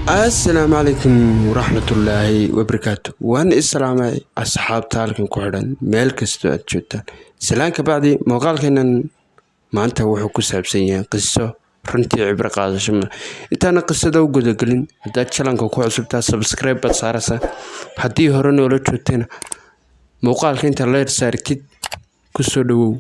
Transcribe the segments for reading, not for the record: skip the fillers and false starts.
السلام عليكم ورحمة الله وبركاته. وأنا السلام أصحاب تالكم كوردن ميل كستو أتشوتان سلام كبعدي مقال كنا ما أنت وحكو سابسيا قصة رنتي عبر قاضي شما إنتانا قصة دو قد قلن هدات شلانكو كو عصبتا سبسكرايب بتصارسا هدي هروني ولا تشوتين مقال كنت الله يرساركت كسو دو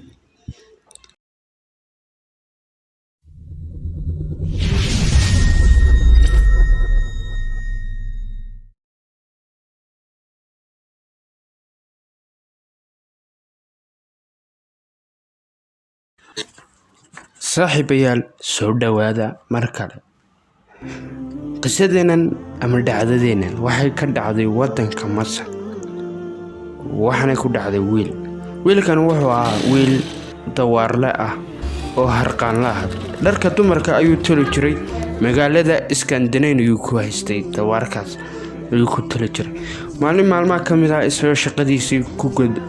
saaxiibayaal soo dhawaada mar kale. qisadeenan ama dhacdadeenan waxay ka dhacday waddanka Masar. waxaana ku dhacday wiilkan wuxuu ahaa wiil dawaarle ah oo harqaanle ah. dharka dumarka ayuu toli jiray. magaalada Iskandinayn ayuu ku haystay dawaarkaas ayuu ku toli jiray. maalin maalmaha ka mid ah isagoo shaqadiisii ku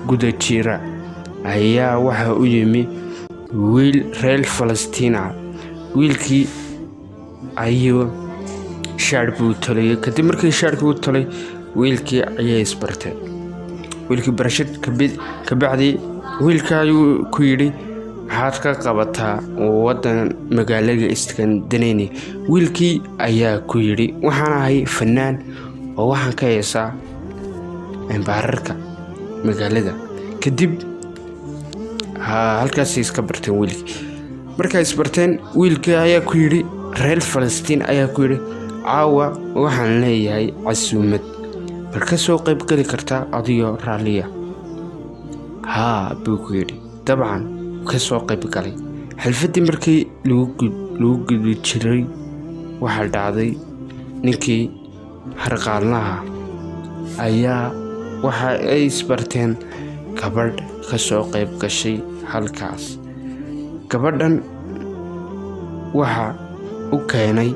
guda jira ayaa waxa uu yimi wiil reer Falastiin ah. wiilkii ayuu shaar buu tolay. kadib markii shaarkii uu tolay wiilkii ayay isbartay. wiilkii barashad ka bacdi wiilka ayuu ku yidhi maxaad ka qabataa waddan magaalada Iskandinayn. wiilkii ayaa ku yidhi waxaan ahay fanaan oo waxaan ka heesaa baararka magaalada. kadib halkaas iska barteen wiilkii. markay isbarteen wiilkii ayaa ku yidhi reer Falastiin ayaa ku yidhi caawa waxaan leeyahay casuumad bal ka soo qayb gali kartaa adigoo raaliya. haa buu ku yidhi. dabcan ka soo qayb galay. xalfadii markii lagu gudi jiray waxaa dhacday ninkii harqaanlaha ayaa waxa ay isbarteen gabadh ka soo qayb gashay halkaas. gabadhan waxa u keenay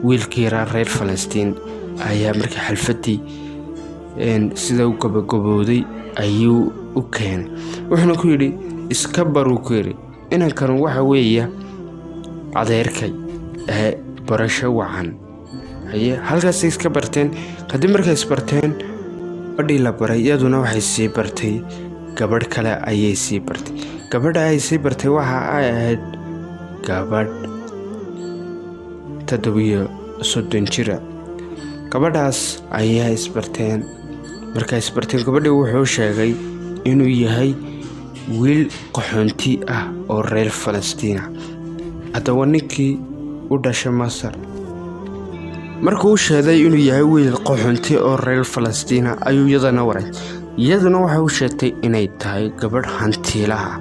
wiilkii reer Falastiin ayaa markii xalfadii sida u gabagabowday ayuu u keenay. wuxuuna ku yidhi iska baruu ku yidhi inankan waxa weeye adeerkay barasho wacan. halkaas iska barteen. kadib markay isbarteen badhii la baray iyaduna waxay sii bartay gabadh kale ayay sii bartay. gabadha ay sii bartay waxa ay ahayd gabadh 37 jir ah. gabadhaas ayaa isbarteen. markay isbarteen gabadhii wuxuu sheegay inuu yahay wiil qaxoonti ah oo reer Falastiin ah. haddaba ninkii u dhashay Masar markuu sheegay inuu yahay wiil qaxoonti oo reer Falastiin ah ayuu iyadana waray. iyaduna waxa uu sheegtay inay tahay gabadh hantiilaha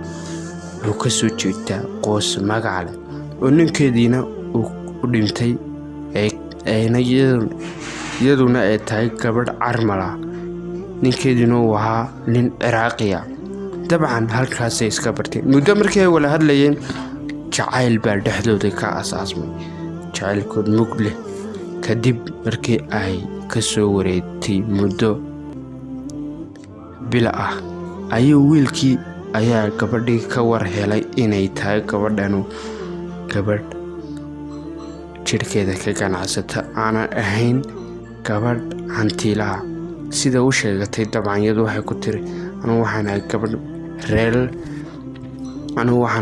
oo ka soo jeeda qoys magac leh oo ninkeediina uu dhintay iyaduna ay tahay gabadh carmal ah ninkeediina uu ahaa nin Ciraaqi ah. dabcan halkaasay iska barteen. muddo markii ay wada hadlayeen jacayl baa dhexdooda ka asaasmay. jacaylkood mug leh. kadib markii ay ka soo wareegtay muddo bila ah ayuu wiilkii ayaa gabadhii ka war helay inay tahay gabadhanu gabadh jirkeeda ka ganacsata aanan ahayn gabadh hantiilaha sida uu sheegatay. dabcan iyadu waxay ku tiri anigu waxaan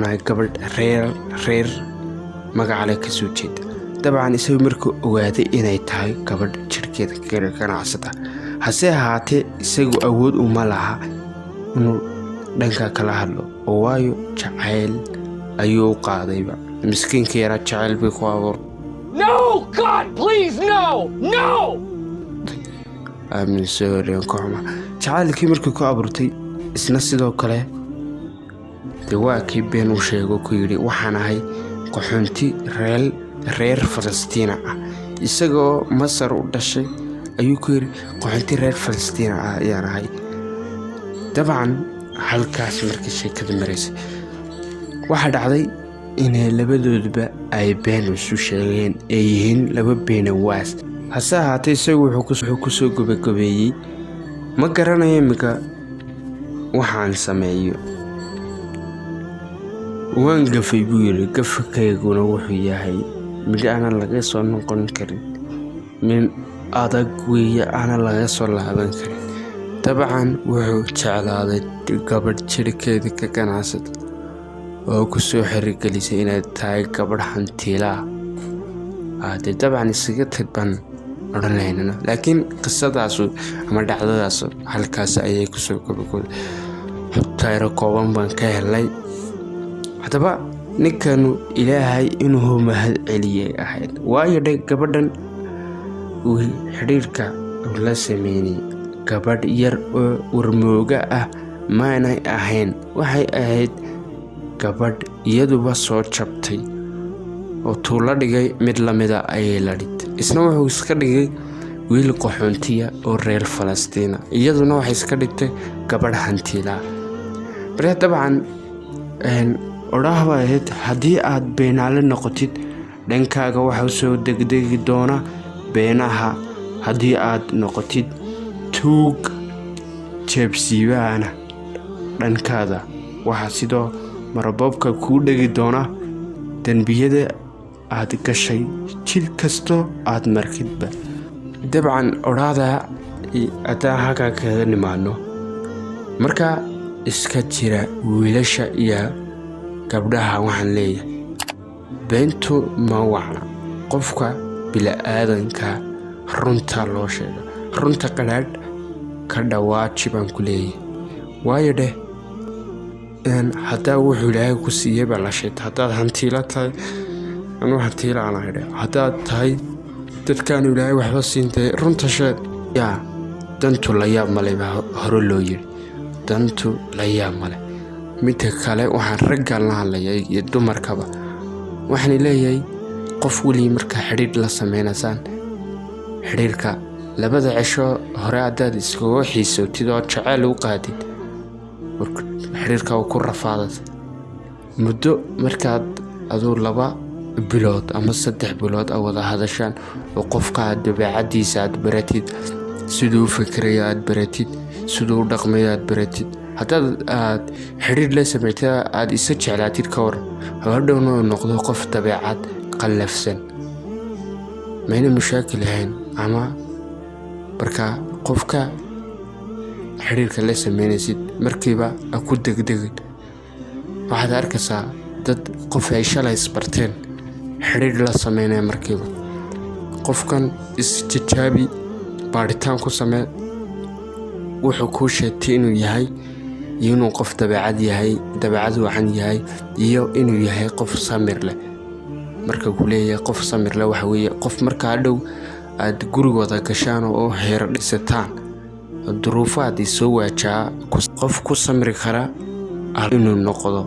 ahay gabadh reer magacale ka soo jeeda. dabcan isagu markuu ogaaday inay tahay gabadh jirkeeda ka ganacsata hase ahaatee isagu awood uma laha inuu dhanka kala hadlo oo waayo jacayl ayuu u qaadayba. miskiinka yaraa jacayl bay ku abuur. No, God, please, no! aamin sooreen kooxma. jacaylkii markii ku abuurtay isna sidoo kale waa kii been u sheego ku yidhi waxaan ahay qaxoonti reer Falastiin ah. isagoo Masar u dhashay ayuu ku yidhi qaxoonti reer Falastiin ah ayaan ahay. dabcan halkaas markii sheekada maraysay waxaa dhacday inay labadooduba ay been isu sheegeen ay yihiin laba beenawaas. hase ahaatee isagu wuxuu ku soo gabagabeeyey ma garanayo iminka waxaan sameeyo. waan gafay buu yidhi. gafkayguna wuxuu yahay mid aanan laga soo noqon karin. min adag weeye ana laga soo laaban karin. dabcan wuxuu jeclaaday gabadh jirkeeda ka ganacsata oo ku soo xirigelisay inay tahay gabadh hantiilaa dabcan isaga tagban odhan lahaynana, laakiin qisadaasu ama dhacdadaasu halkaas ayay kusoo gabagooday. xubtayro kooban baan ka helay. haddaba ninkanu ilaahay inuu mahad celiyay ahayd, waayo gabadhan uu xidhiirka la sameynay gabadh yar oo warmooga ah maanay ahayn. waxay ahayd gabadh iyaduba soo jabtay oo tuu la dhigay mid lamida ayay la dhigtay. isna wuxuu iska dhigay wiil qaxoontiya oo reer Falastiin, iyaduna waxay iska dhigtay gabadh hantiilaa. marka dabcan odhaahba ahayd haddii aad beenaale noqotid dhankaaga waxaa soo degdegi doona beenaha, haddii aad noqotid tuug jeebsiibahana dhankaada waxaa sidoo maraboobka kuu dhegi doona dembiyada aad gashay jid kastoo aad markidba. dabcan odhaahda haddaan halkaa kaga nimaadno, marka iska jira wiilasha iyo gabdhaha waxaan leeyahay beentu ma wacna. qofka bila'aadanka runta loo sheega, runta qadhaadh ka dhawaaji baan ku leeyahay. waayo haddaa wuxuu ilaahay ku siiyey baa la sheegta. haddaad hantiila tahay anuu hantiilaana idhe, haddaad tahay dadkaanu ilaahay waxba siintay runta sheeg. dantu la yaab male baa hore loo yiri, dantu la yaab male. midda kale waxaan raggan la hadlayay iyo dumarkaba waxaan leeyahay qof weli markaa xidhiidh la sameynaysaan, xidhiidhka labada cisho hore haddaad iskaga xiisootid oo jacayl u qaadid xidhiidhka ku rafaaday muddo markaad aduu 2 bilood ama 3 bilood wada hadashaan oo qofka dabeecadiisa aad baratid, siduu fikiraya aad baratid, siduu dhaqmaya aad baratid. haddaad aad xidhiidh la sameeytay aad isa jeclaatid ka war hadhowna noqdo qof dabeecad qallafsan mayna mushaakil ahayn. ama marka qofka xiriirka la sameynaysid markiiba ku degdegin. waxaad arkaysaa dad qof ay shalay isbarteen xiriir la sameynaya markiiba. qofkan isjajaabi, baaritaan ku samee, wuxuu kuu sheegtay inuu yahay iyo inuu qof dabeecad yahay, dabeecad wacan yahay, iyo inuu yahay qof samir leh. marka uu leeyahay qof samir leh waxa weeye qof markaa dhow aad gurigooda gashaan oo heer dhisataan duruufaad soo waajaa qof ku samri kara inuu noqdo.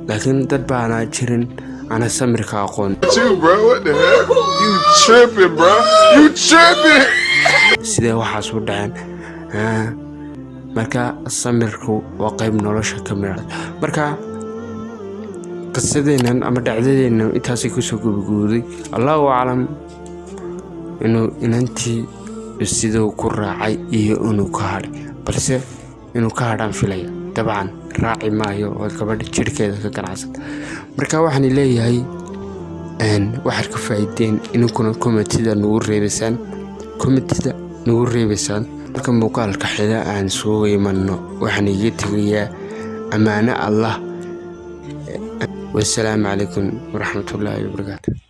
laakiin dad baana jirin ana samirka aqoon. What the heck? You tripping, bro? You tripping? sidee waxaas u dhaceen? marka samirku waa qayb nolosha ka mid ah. marka qisadeenan ama dhacdadeenan intaasay kusoo gabagabowday. allahu aclam inuu inantii siduu ku raacay iyo inuu ka hadhay, balse inuu ka hadhaan filaya. dabcan raaci maayo oo gabadha jirkeeda ka ganacsata. marka waxaan leeyahay waxaad ka faa'iideen inunkuna commentida nagu reebaysaan. marka muuqaalka xida aan soo imanno waxaan iga tegayaa ammaano allah. wassalaamu calaykum waraxmatullaahi wabarakaatu.